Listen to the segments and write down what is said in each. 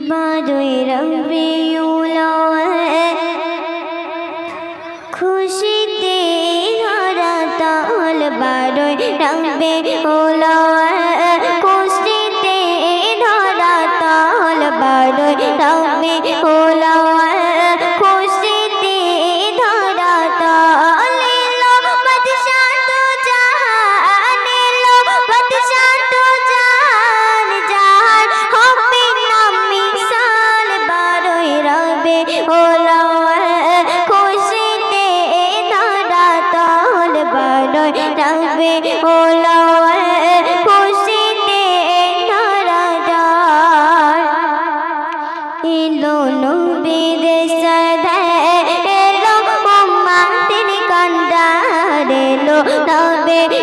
বারোই রবিউল আউয়াল খুশিতে ভরা তাল বারোই রবিউল আউয়াল খুশিতে ভরা তাল বারোই রবিউল আউয়াল খুশিতে ভরা তাল এলো বাদশা তো জাহান এলো বাদশা তো জাহান জাহান হবে না মিসাল বারোই রবিউল আউয়াল খুশিতে ভরা তাল বারোই রবিউল আউয়াল খুশিতে ভরা তাল এলো নবীর সরদার এলো উম্মতের কান্ডার এলো নবীর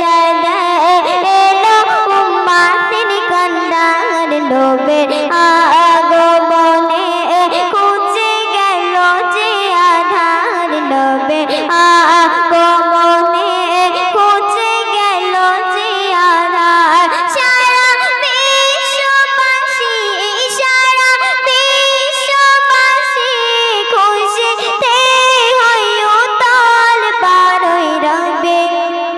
সরদার এলো উম্মতের কান্ডার নবীর আগমনে খুঁজে গেল যে আধার নবীর আগমনে খুঁজে গেল যে আধার সারা বিশ্ববাসী খুশিতে হইও তাল বারোই রবিউল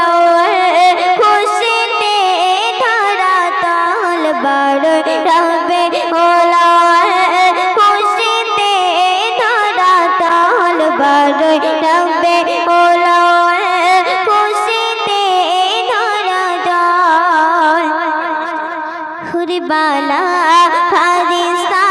আউয়াল খুশিতে ধরা তাল বারোই রবিউল আউয়াল খুশিতে ধরা তাল বারোই রবিউল আউয়াল খুশিতে ধরা তাল হুরবালা ফারিস্তা